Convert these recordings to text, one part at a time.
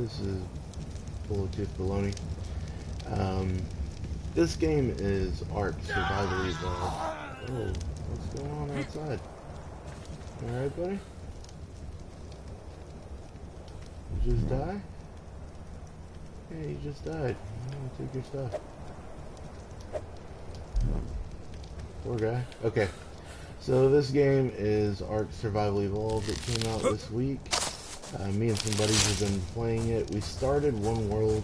This is bulletproof baloney. This game is Ark Survival Evolved. Oh, what's going on outside? Alright, buddy? You just die? Yeah, you just died. Take your stuff. Poor guy. Okay. So this game is Ark Survival Evolved. It came out this week. Me and some buddies have been playing it. We started one world.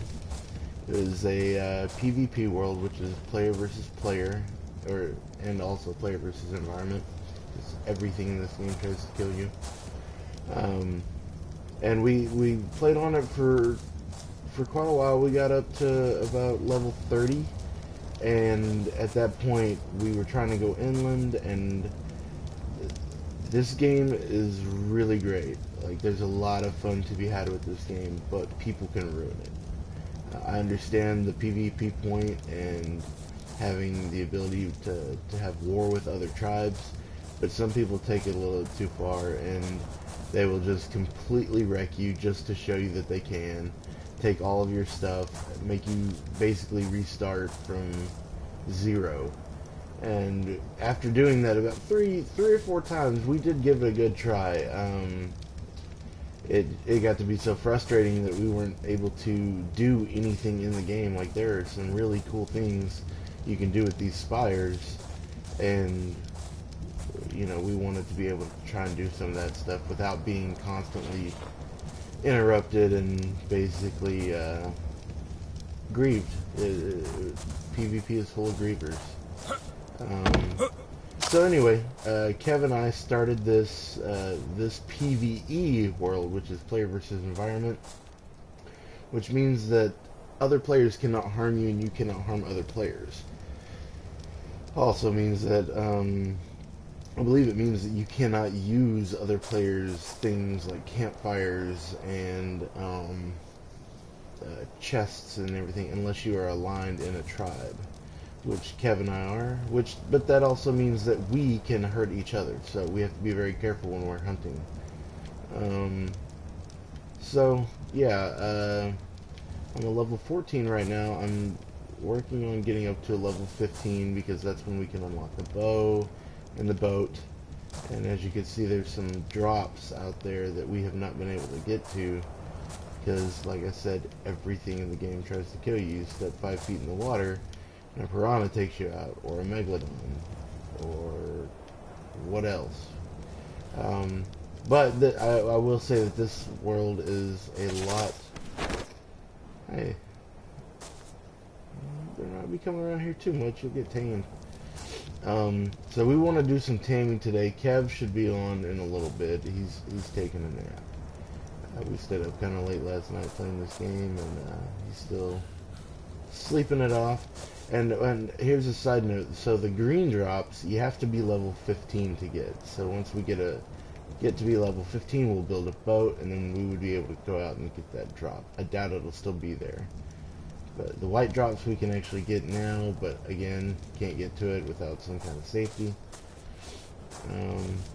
It was a PvP world, which is player versus player, and also player versus environment. Because everything in this game tries to kill you. And we played on it for quite a while. We got up to about level 30, and at that point we were trying to go inland, and this game is really great. Like, there's a lot of fun to be had with this game, but people can ruin it. I understand the PvP point and having the ability to have war with other tribes, but some people take it a little too far, and they will just completely wreck you just to show you that they can. Take all of your stuff, make you basically restart from zero. And after doing that about three or four times, we did give it a good try. It got to be so frustrating that we weren't able to do anything in the game. Like, there are some really cool things you can do with these spires, and you know, we wanted to be able to try and do some of that stuff without being constantly interrupted and basically grieved. PvP is full of grievers. So anyway, Kev and I started this PvE world, which is player versus environment, which means that other players cannot harm you and you cannot harm other players. Also means that I believe it means that you cannot use other players' things like campfires and chests and everything unless you are aligned in a tribe, which Kev and I are. But that also means that we can hurt each other, so we have to be very careful when we're hunting. So yeah, I'm a level 14 right now. I'm working on getting up to a level 15 because that's when we can unlock the bow and the boat. And as you can see, there's some drops out there that we have not been able to get to because, like I said, everything in the game tries to kill you. You step 5 feet in the water and a piranha takes you out, or a megalodon, or what else. But I will say that this world is a lot... Hey, better not be coming around here too much, you'll get tamed. So we want to do some taming today. Kev should be on in a little bit. He's taking a nap. We stayed up kind of late last night playing this game, and he's still sleeping it off. And here's a side note. So the green drops, you have to be level 15 to get. So once we get to be level 15, we'll build a boat, and then we would be able to go out and get that drop. I doubt it'll still be there. But the white drops we can actually get now, but again, can't get to it without some kind of safety.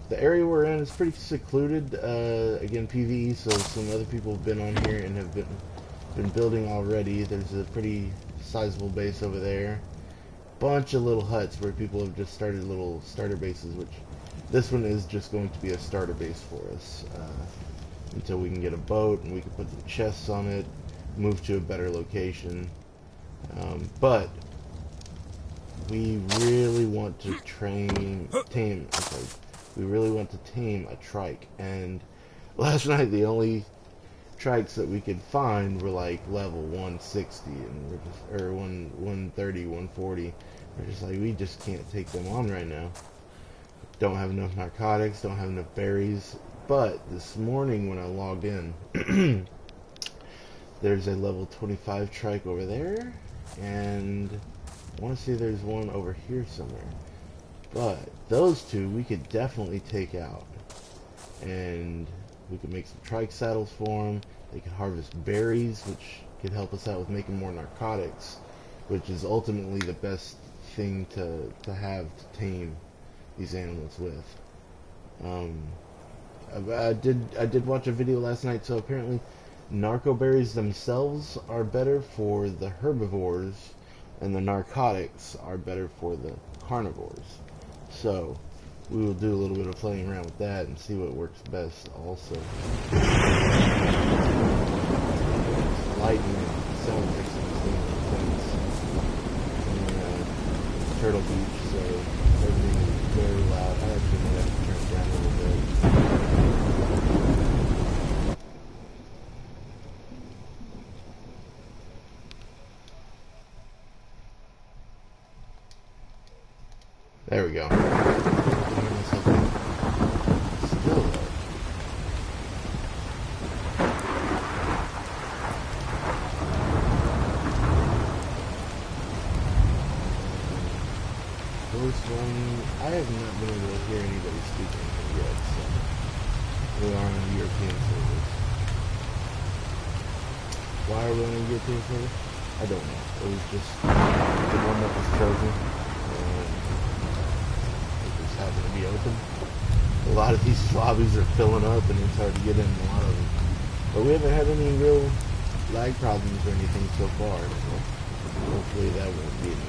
The area we're in is pretty secluded. Again, PvE, so some other people have been on here and have been building already. There's a pretty sizable base over there. Bunch of little huts where people have just started little starter bases, which this one is just going to be a starter base for us until we can get a boat and we can put some chests on it, move to a better location. But we really want to we really want to tame a trike, and last night the only trikes that we could find were like level 160 and we're just, or 130, 140. We're just like, we just can't take them on right now. Don't have enough narcotics, don't have enough berries. But this morning when I logged in, there's a level 25 trike over there, and I want to see there's one over here somewhere. But those two we could definitely take out, and we could make some trike saddles for them. They could harvest berries, which could help us out with making more narcotics, which is ultimately the best thing to have to tame these animals with. I did watch a video last night, so apparently Narco berries themselves are better for the herbivores, and the narcotics are better for the carnivores. So we will do a little bit of playing around with that and see what works best also. Lightning sound fixing things in Turtle Beach, so everything is very loud. I actually might have to turn it down a little bit. There we go. Still though. Voice one, I have not been able to hear anybody speaking yet, so we are on a European service. Why are we on a European service? I don't know. It was just the one that was chosen. It just happened to be open. A lot of these lobbies are filling up and it's hard to get in a lot of them. But we haven't had any real lag problems or anything so far, so hopefully that won't be an issue.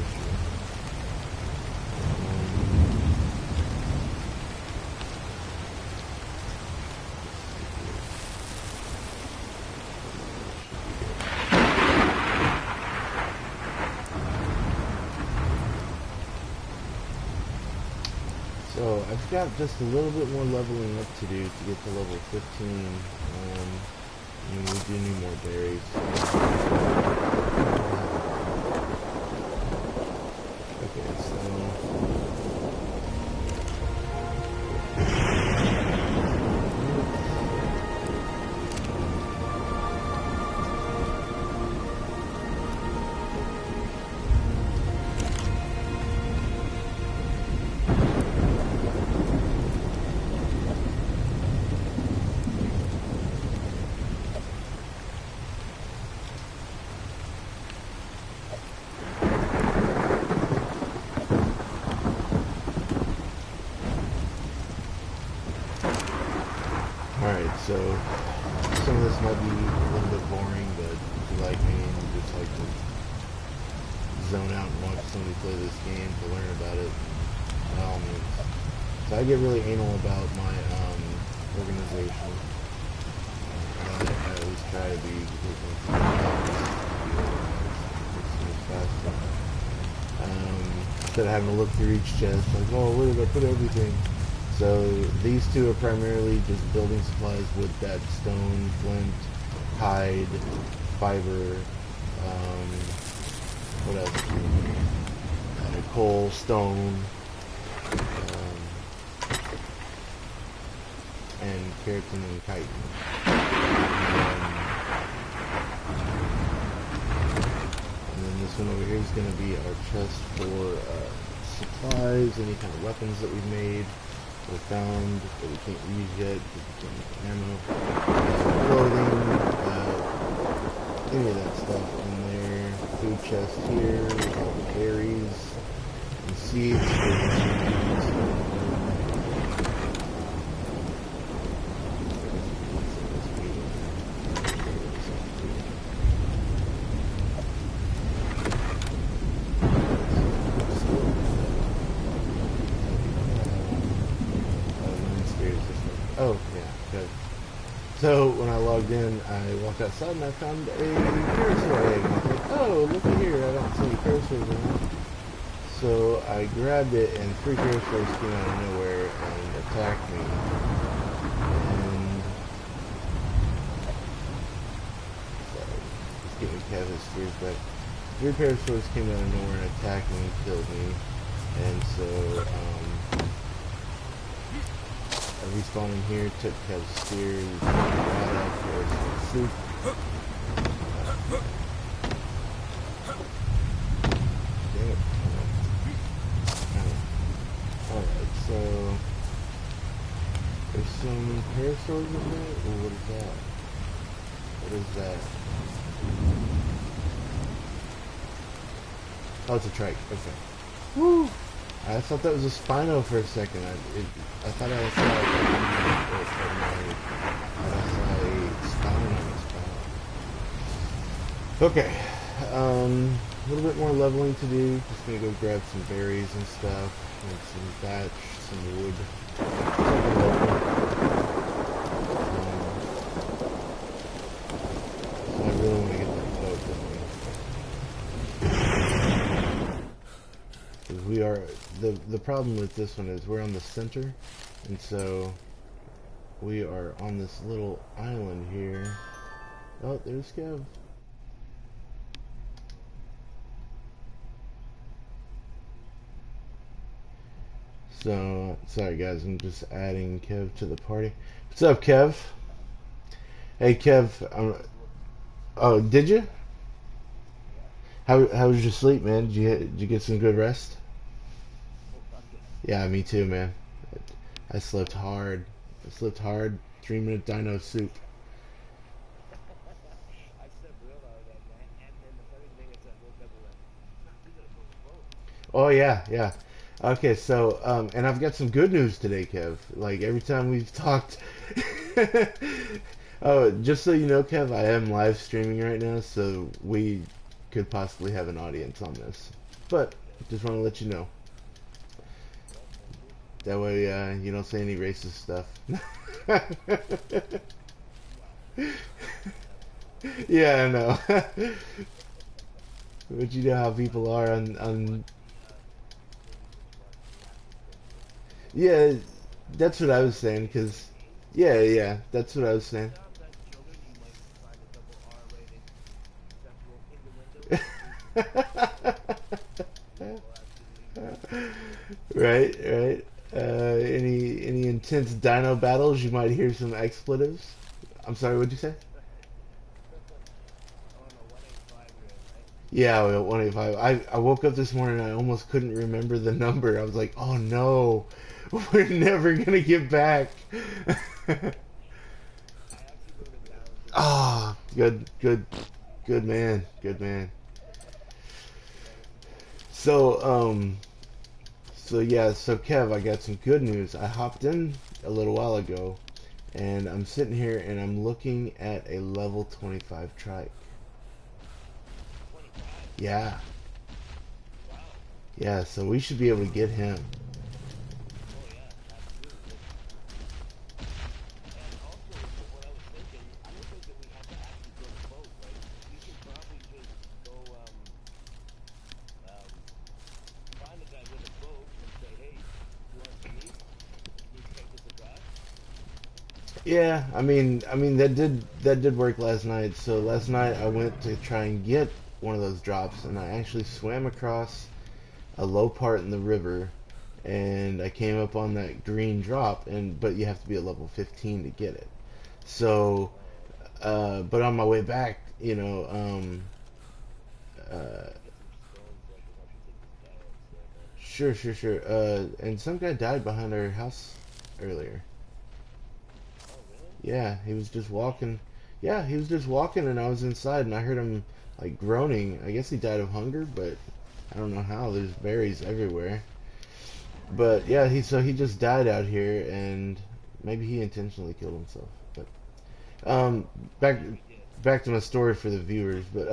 So I've got just a little bit more leveling up to do to get to level 15. And we do need more berries. Okay, so alright, so some of this might be a little bit boring, but if you like me and you just like to zone out and watch somebody play this game to learn about it, by all means. So I get really anal about my organization. I always try to be faster. Instead of having to look through each chest, like, oh, where did I put everything? So these two are primarily just building supplies with that stone, flint, hide, fiber, what else? Coal, stone, and keratin and chitin. And then this one over here is going to be our chest for supplies, any kind of weapons that we've made or found that we can't use yet because we can't ammo, clothing, any of that stuff in there. Food chest here with all the berries and seeds. Oh, yeah, good. So, when I logged in, I walked outside and I found a parasaur egg. I was like, oh, look at here, I don't see any parasaurs around. So, I grabbed it and 3 parasaurs came out of nowhere and attacked me. And... sorry, just getting Kevin's fears back. 3 parasaurs came out of nowhere and attacked me and killed me. And so, I respawned in here, took Kev's spear, right after some soup. Damn it. Alright, so there's some parasaurs in there? Ooh, what is that? What is that? Oh, it's a trike. Okay. Woo! I thought that was a Spino for a second. I thought I saw a spine on the spine. Okay. A little bit more leveling to do. Just gonna go grab some berries and stuff, and some thatch, some wood. Something local. So I really want to get that boat going. Because we are the problem with this one is we're on the center, and so we are on this little island here. Oh, there's Kev. So, sorry guys, I'm just adding Kev to the party. What's up, Kev? Hey, Kev. Oh, did you? How was your sleep, man? Did you get some good rest? Yeah, me too, man. I slept hard. I slept hard. 3 minute dino soup. Oh yeah, yeah. Okay, so and I've got some good news today, Kev. Like every time we've talked. Oh, just so you know, Kev, I am live streaming right now, so we could possibly have an audience on this. But just want to let you know. That way, you don't say any racist stuff. Yeah, I know. But you know how people are on. Yeah, that's what I was saying. Cause yeah, yeah, that's what I was saying. Right, right. Any intense dino battles? You might hear some expletives. I'm sorry, what'd you say? Yeah, well, 185. I woke up this morning and I almost couldn't remember the number. I was like, oh no, we're never gonna get back. Ah, good, good, good man, good man. So, so yeah, so Kev, I got some good news. I hopped in a little while ago, and I'm sitting here and I'm looking at a level 25 trike. Yeah, yeah, so we should be able to get him. Yeah, I mean that did work last night. So last night I went to try and get one of those drops, and I actually swam across a low part in the river, and I came up on that green drop, and but you have to be at level 15 to get it. So, but on my way back, uh, sure, sure, sure. And some guy died behind our house earlier. Yeah, he was just walking. Yeah, he was just walking, and I was inside, and I heard him like groaning. I guess he died of hunger, but I don't know how. There's berries everywhere. But yeah, he just died out here, and maybe he intentionally killed himself. But um, back back to my story for the viewers. But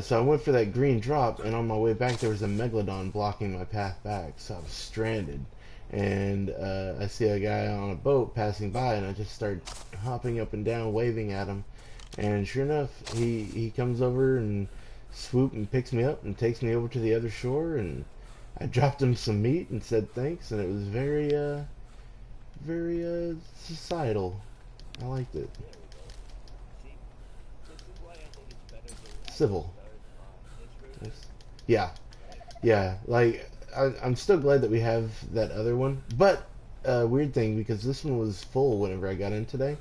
so I went for that green drop, and on my way back there was a megalodon blocking my path back, so I was stranded. And I see a guy on a boat passing by, and I just start hopping up and down, waving at him. And sure enough, he comes over and swoop and picks me up and takes me over to the other shore. And I dropped him some meat and said thanks, and it was very societal. I liked it. Civil. Yes. Yeah, yeah. Like I'm still glad that we have that other one. But weird thing because this one was full whenever I got in today,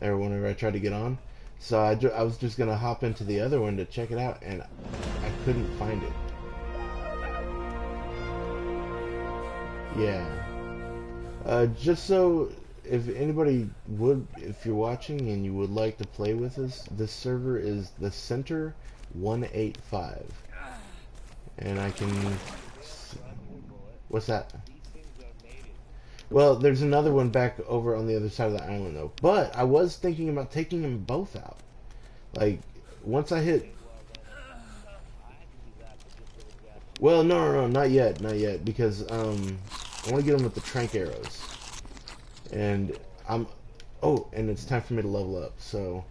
or whenever I tried to get on. So I was just gonna hop into the other one to check it out, and I couldn't find it. Yeah. Just so if anybody would, if you're watching and you would like to play with us, this server is the Center 185, and I can. What's that? Well, there's another one back over on the other side of the island though. But I was thinking about taking them both out. Like once I hit, well, no, not yet, not yet, because I want to get them with the trank arrows, and I'm, oh, and it's time for me to level up. So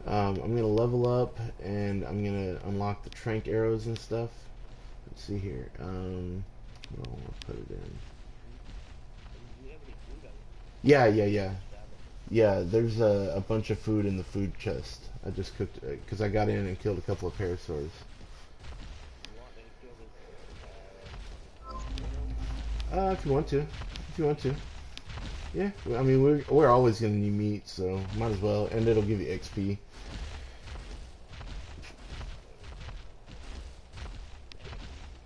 I'm gonna level up, and I'm gonna unlock the trank arrows and stuff. Let's see here. I'll put it in. Yeah. There's a bunch of food in the food chest. I just cooked because I got in and killed a couple of parasaurs. If you want to, if you want to, yeah. I mean, we're always gonna need meat, so might as well, and it'll give you XP.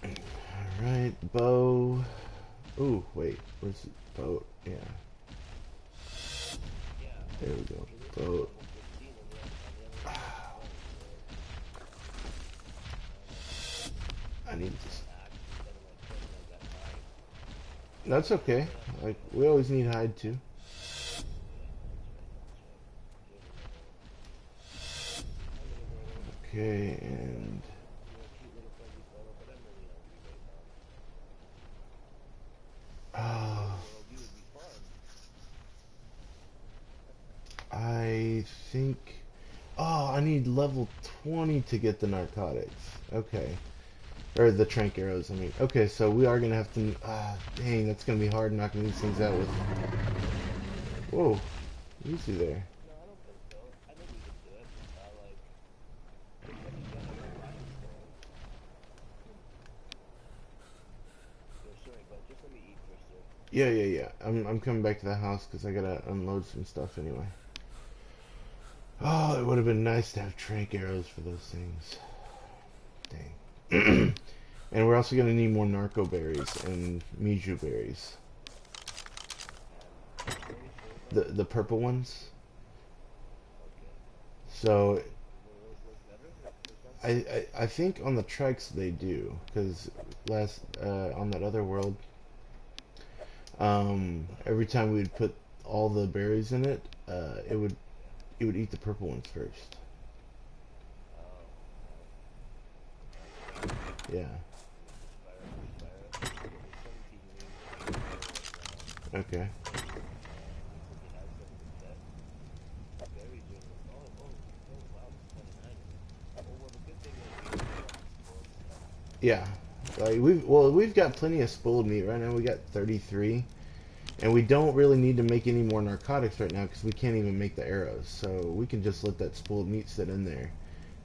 All right, bow. Ooh, wait, where's the boat? Yeah, there we go. Boat. I need this. That's okay. Like we always need hide too. Okay, and uh, I think. Oh, I need level 20 to get the narcotics. Okay. Or the trank arrows, I mean. Okay, so we are gonna have to. Dang, that's gonna be hard knocking these things out with. Whoa, easy there. Yeah. I'm coming back to the house because I gotta unload some stuff anyway. Oh, it would have been nice to have trank arrows for those things. Dang. And we're also gonna need more narco berries and miju berries. The purple ones. So I think on the trikes they do, because last on that other world, every time we would put all the berries in it, it would eat the purple ones first. Yeah. Okay. Yeah. Like we've got plenty of spoiled meat right now. We got 33, and we don't really need to make any more narcotics right now because we can't even make the arrows. So we can just let that spoiled meat sit in there,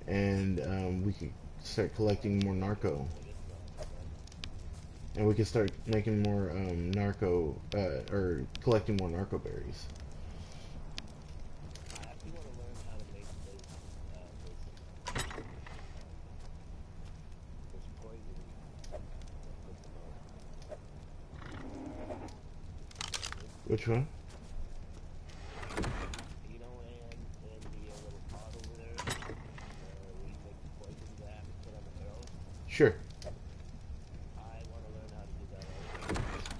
and we can start collecting more narco, and we can start making more narco or collecting more narco berries. Which one? Sure.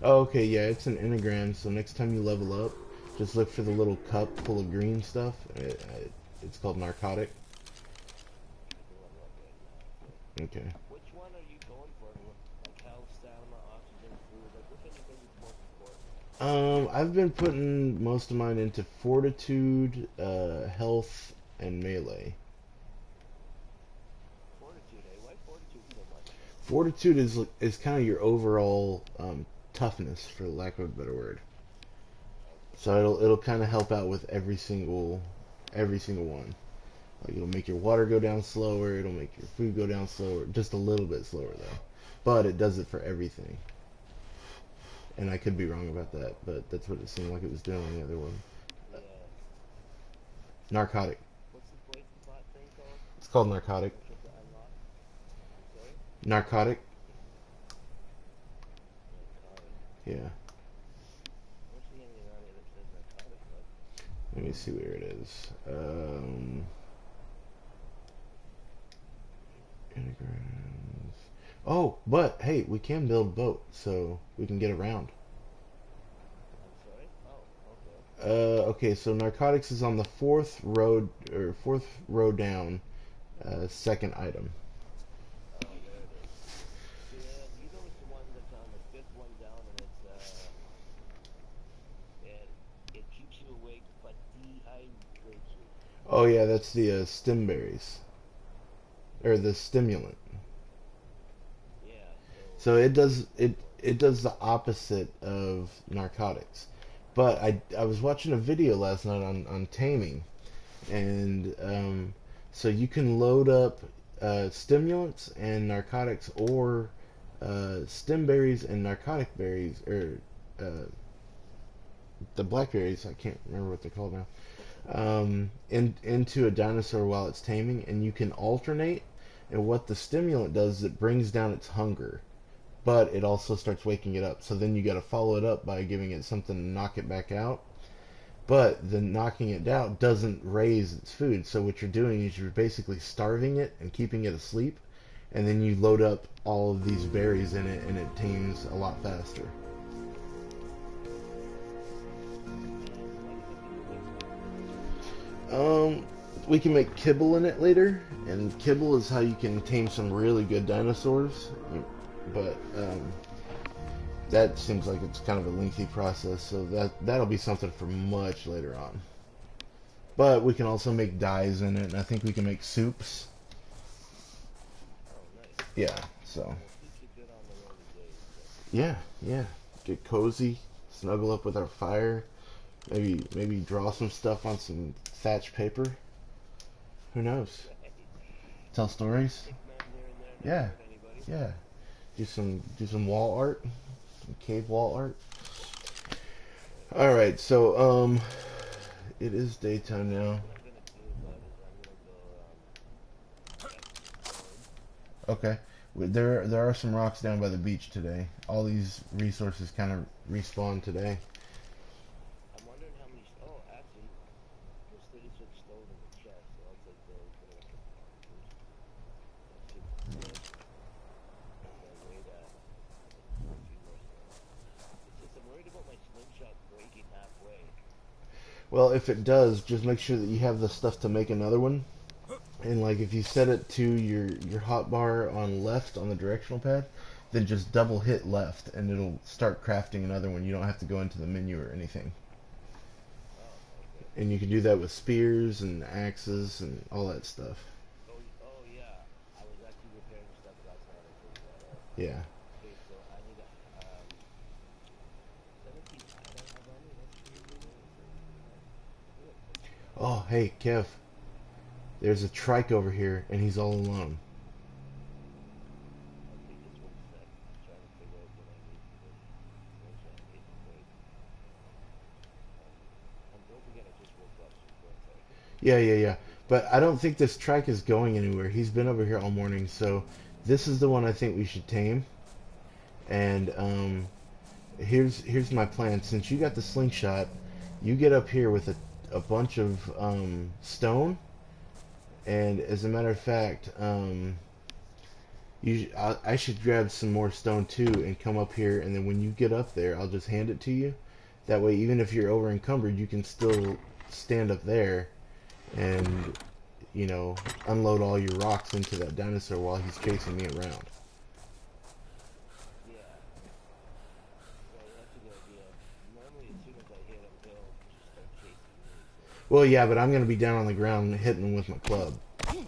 Oh, okay, yeah, it's an enneagram, so next time you level up, just look for the little cup full of green stuff. It's called narcotic. Okay. I've been putting most of mine into fortitude, health, and melee. Fortitude is kind of your overall toughness, for lack of a better word. So it'll kind of help out with every single one. Like it'll make your water go down slower. It'll make your food go down slower, just a little bit slower though. But it does it for everything. And I could be wrong about that, but that's what it seemed like it was doing on the other one. Narcotic. It's called narcotic. Narcotic. Yeah. Let me see where it is. Anagrams. Oh, but hey, we can build a boat, so we can get around. Okay, so narcotics is on the fourth road or fourth row down. second item. Oh, there it is. Yeah, do you know it's the one that's on the fifth one down, and it keeps you awake but dehydrates you. Oh yeah, that's the stim berries or the stimulant. Yeah, so So it does that's it one. it does the opposite of narcotics. But I was watching a video last night on taming, and so you can load up stimulants and narcotics, or stim berries and narcotic berries, or uh, the blackberries. I can't remember what they're called now. Into a dinosaur while it's taming, and you can alternate. And what the stimulant does is it brings down its hunger, but it also starts waking it up. So then you got to follow it up by giving it something to knock it back out. But the knocking it out doesn't raise its food. So what you're doing is you're basically starving it and keeping it asleep, and then you load up all of these berries in it, and it tames a lot faster. And what can you make from it? Um, we can make kibble in it later, and kibble is how you can tame some really good dinosaurs. But that seems like it's kind of a lengthy process, so that'll be something for much later on. Okay. But we can also make dyes in it, and I think we can make soups. Oh, nice. Yeah, so Well, keeps you good on the rainy days. That's for yeah, sure. yeah. Get cozy, snuggle up with our fire. Maybe draw some stuff on some thatch paper. Who knows? Right. Tell A little stories. stick man here and there never Yeah, hurt anybody. yeah. Do some wall art, some cave wall art. Right. All right, so it is daytime now. What I'm gonna do, bud, is I'm gonna go explode. Okay. There are some rocks down by the beach today. All these resources kind of respawn today. I'm wondering how many. Oh, actually, there's 36 stone in the chest, so I'll take those. What do I put down? First, that should be good. What does that weight at? I can put a few more stone. It's just I'm worried about my slingshot breaking halfway. Well, if it does, just make sure that you have the stuff to make another one. And like if you set it to your hotbar on left on the directional pad, then just double hit left and it'll start crafting another one. You don't have to go into the menu or anything. Oh, okay. And you can do that with spears and axes and all that stuff. Oh yeah. I was actually repairing stuff last night. I figured that out. Yeah. Okay, so I need a 17 iron I have on me. That's pretty good. 17 iron. Good. Let's Oh, hey, Kev. There's a trike over here and he's all alone. Okay, just one sec. I'm trying to figure out what I need for this slingshot. Hit and break. Um, and don't forget, I just woke up, so go inside. Yeah, yeah, yeah. But I don't think this trike is going anywhere. He's been over here all morning, so this is the one I think we should tame. And here's my plan. Since you got the slingshot, you get up here with a bunch of stone. And as a matter of fact, I should grab some more stone too and come up here. And then when you get up there, I'll just hand it to you. That way, even if you're over encumbered, you can still stand up there and unload all your rocks into that dinosaur while he's chasing me around. Yeah, right, that's a good idea. Normally, as soon as I hit him, he'll just start chasing me, so. Well, yeah, but I'm gonna be down on the ground hitting him with my club. Okay.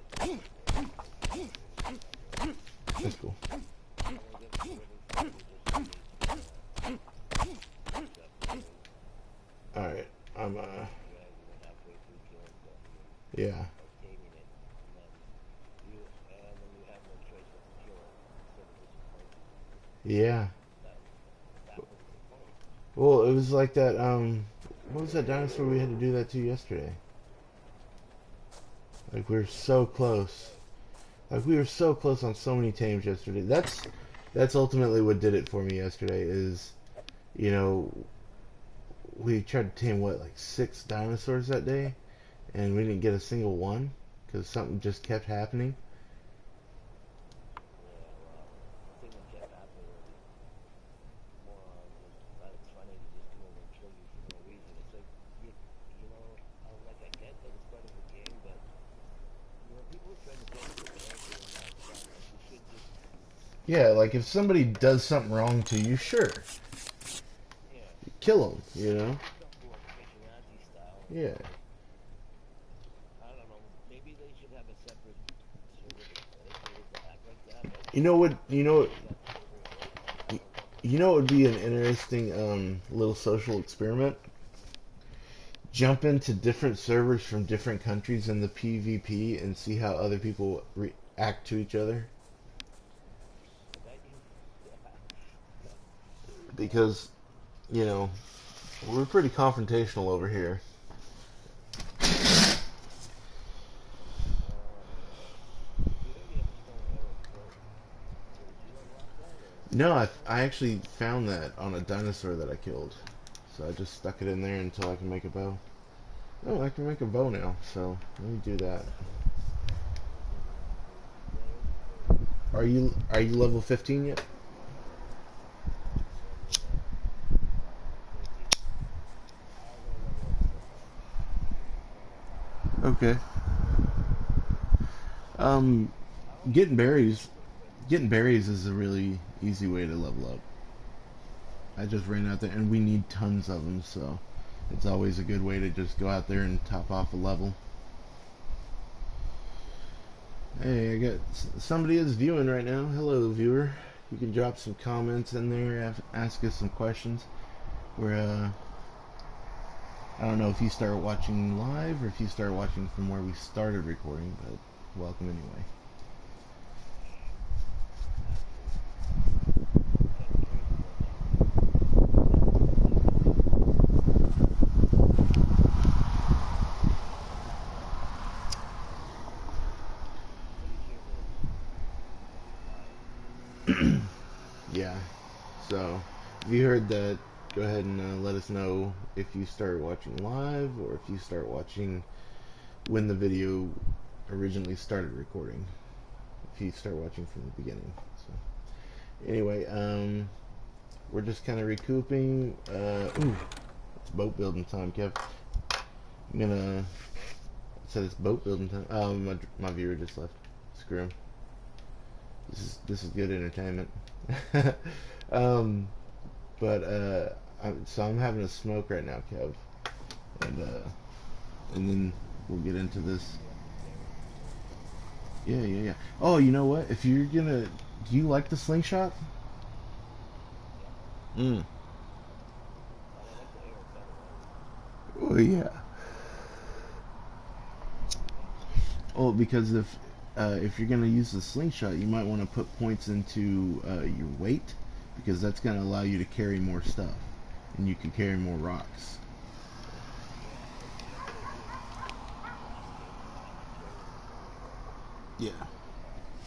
Sorry, I'm just trying to get this going. That's cool. I'm gonna get some living figures just in case he stops moving. All right, I'm Just to drag him in halfway through killing something yeah, or taming it, and then you have no choice but to kill it instead of disappointing you. yeah. That that was the point. Well, it was like that. What was that dinosaur we had to do that to yesterday? Like we were so close. Like we were so close on so many tames yesterday. That's ultimately what did it for me yesterday. Is you know we tried to tame what like 6 dinosaurs that day, and we didn't get a single one because something just kept happening. Yeah, well, the thing that kept happening was these morons just thought it's funny to just come over and kill you for no reason. It's like, you know, Yeah, like if somebody does something wrong to you, sure, Yeah. kill them. You know. Double like vigilante style, and Yeah. I don't know. Maybe they should have a separate server dedicated to act like that. But You know what? You know what? use that server and let them. I don't know. You know what would be an interesting little social experiment? Jump into different servers from different countries in the PvP and see how other people react to each other. That yeah. Yeah. Because, you know, we're pretty confrontational over here. We already have a stone arrow bow. So did you unlock that or No, you I found it? actually found that on a dinosaur that I killed. So I just stuck it in there until I can make a bow. Oh, I can make a bow now, so let me do that. What is it like 14 layers or Are you level 15 yet? I'm level 13. I'll go level up tomorrow. Okay. Um, I don't getting I don't berries, like it, but getting berries is a really easy way to level up. I just ran out there, and we need tons of them, so it's always a good way to just go out there and top off a level. Hey, I got somebody is viewing right now. Hello, viewer. You can drop some comments in there, ask us some questions. We're I don't know if you start watching live or if you start watching from where we started recording, but welcome anyway. absolutely. I'm kind of curious about that PvP thing. I'm pretty sure it'll be fire. Yeah. So, if you heard that, go ahead and let us know if you start watching live or if you start watching when the video originally started recording. If you start watching from the beginning. So, anyway, we're just kind of recouping. Ooh, it's boat building time, Kev. I'm gonna What? said it's boat building time. My viewer just left. Screw him. This is good entertainment. um, but I'm having a smoke right now, Kev, and then we'll get into this. You have to carry the slingshot. Yeah, yeah, yeah. Oh, you know what? If you're gonna, do you like the slingshot? Yeah. Mm. But I like the arrow better, right? Oh yeah. Oh, because if you're gonna use the slingshot, you might want to put points into your weight because that's gonna allow you to carry more stuff, and you can carry more rocks. Yeah, I played with last game and I could carry almost any rock. Yeah. I just I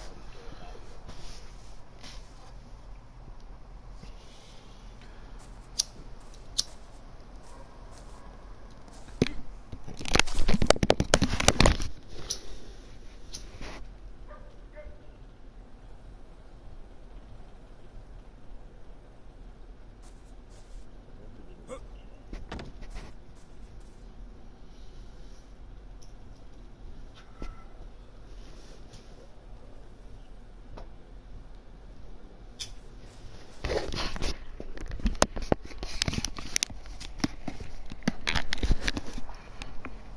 already carry half of them. I hope he didn't get shot.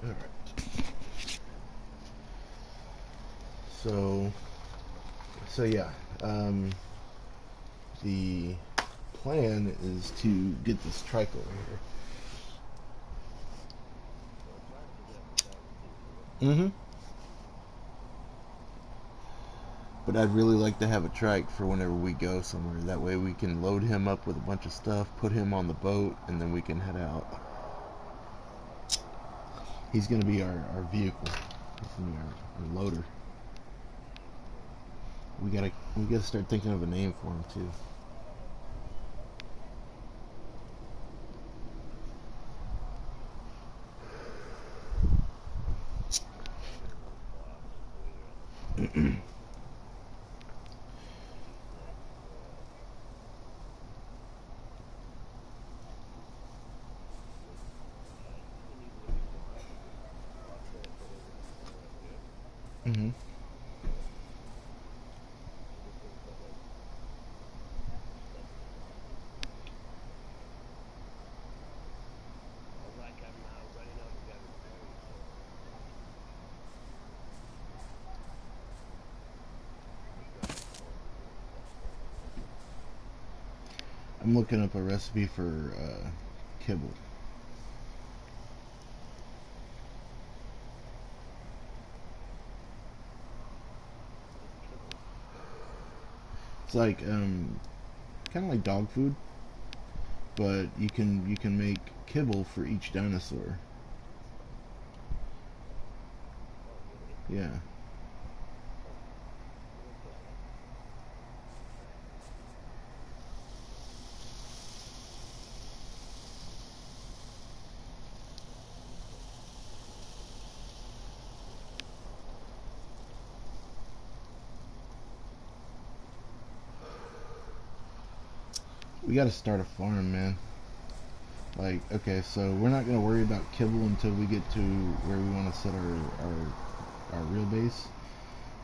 All right. So yeah. Um, the plan is to get this trike over Well, the plan is to get him a gun too, right? here. Mm-hmm. But I'd really like to have a trike for whenever we go somewhere. That way we can load him up with a bunch of stuff, put him on the boat, and then we can head out. He's going to be our vehicle. He's going to be our loader. We gotta start thinking of a name for him too. Call him the boss, waiter on the boat. He's like, you can use it if you want. The box that I put over over here. Mm-hmm. You can put I'm looking up a recipe for kibble. What's kibble? It's like kind of like dog food, but you can make kibble for each dinosaur. Oh, really? Yeah. Huh. I'm gonna try that. We got to start a farm, man. Like, okay, so we're not gonna worry about kibble until we get to where we want to set our real base.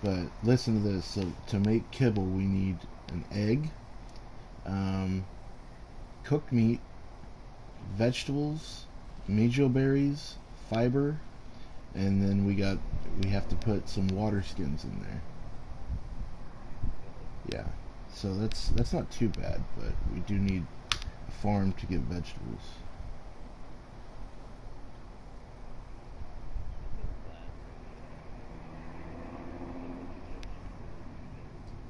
But listen to this. So to make kibble, we need an egg, um, cooked meat, vegetables, mejoberries, fiber, and then we have to put some water skins in there. Really? Yeah. So that's not too bad, but we do need a farm to get vegetables. I think that maybe like what you just explained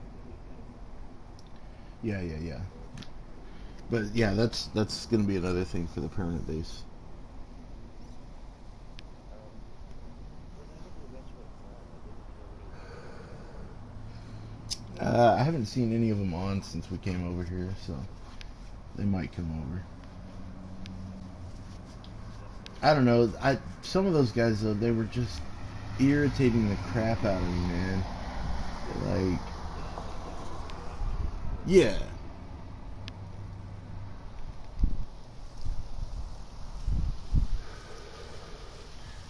would be a good farm. Yeah, yeah, yeah. Or But yeah, that's gonna be another thing for the permanent base. um, what happened to the rest of our clan? Like, wasn't nobody around anymore? I haven't seen any of them on since we came over here, so they might come over. Definitely I don't should. know. I Some of those guys though, they were just irritating the crap out of me, man. Like, Yeah, like the distractions and yeah,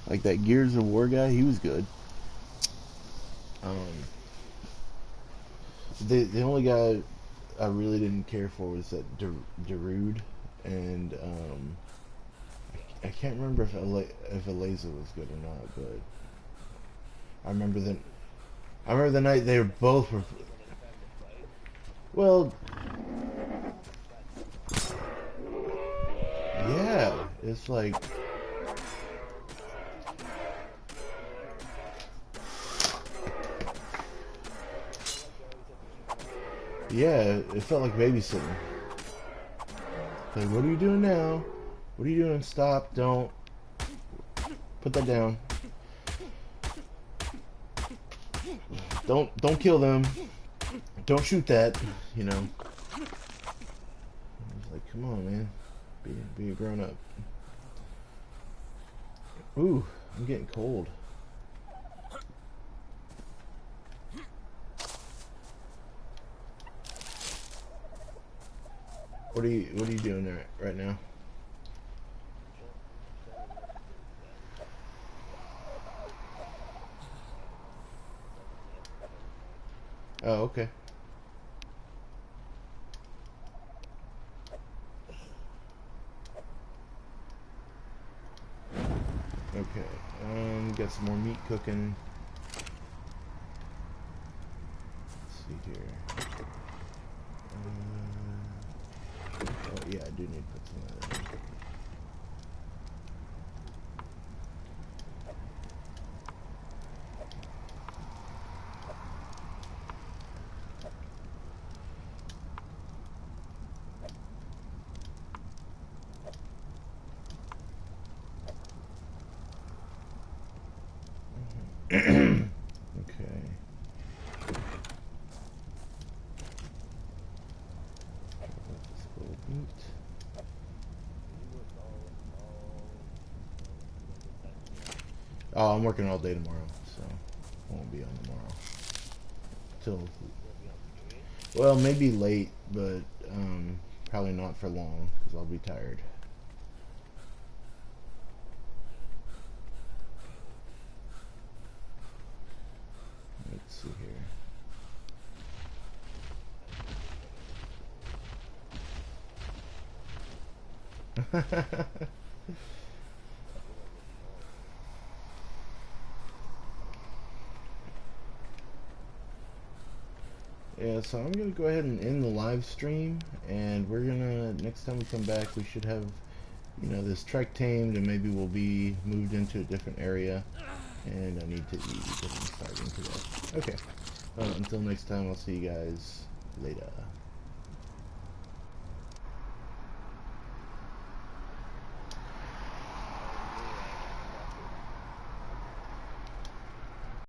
like that Gears of War guy, he was good. Um, the only guy I really didn't care for was that Darude, and I can't remember if Eliza was good or not, but I remember that I remember the night they were both were. like when it's time to fight, Well, it's that time to fight. yeah, it's like, I feel like they always have to keep an eye on you. yeah, it felt like babysitting. Like, what are you doing now? What are you doing? Stop! Don't put that down. Don't kill them. Don't shoot that. You know. I was like, come on, man, be a grown up. Ooh, I'm getting cold. What are you doing there right now? I'm trying to look for that that map I'm trying to find. Oh, okay. Okay. Got some more meat cooking. Let's see here. Oh yeah, I do need to put some of that in. Okay. Let's go meat. So you work all like what time tomorrow? Oh, I'm working all day tomorrow, so I won't be on tomorrow. Till You won't be on period? well, maybe late, but probably not for long because I'll be tired. Let's see I don't think you're gonna make it to here. you might miss it all. Yeah, so I'm gonna go ahead and end the live stream, and we're gonna next time we come back, we should have this trek tamed, and maybe we'll be moved into a different area. And I need to eat because I'm starving to death. Okay. Until next time, I'll see you guys later.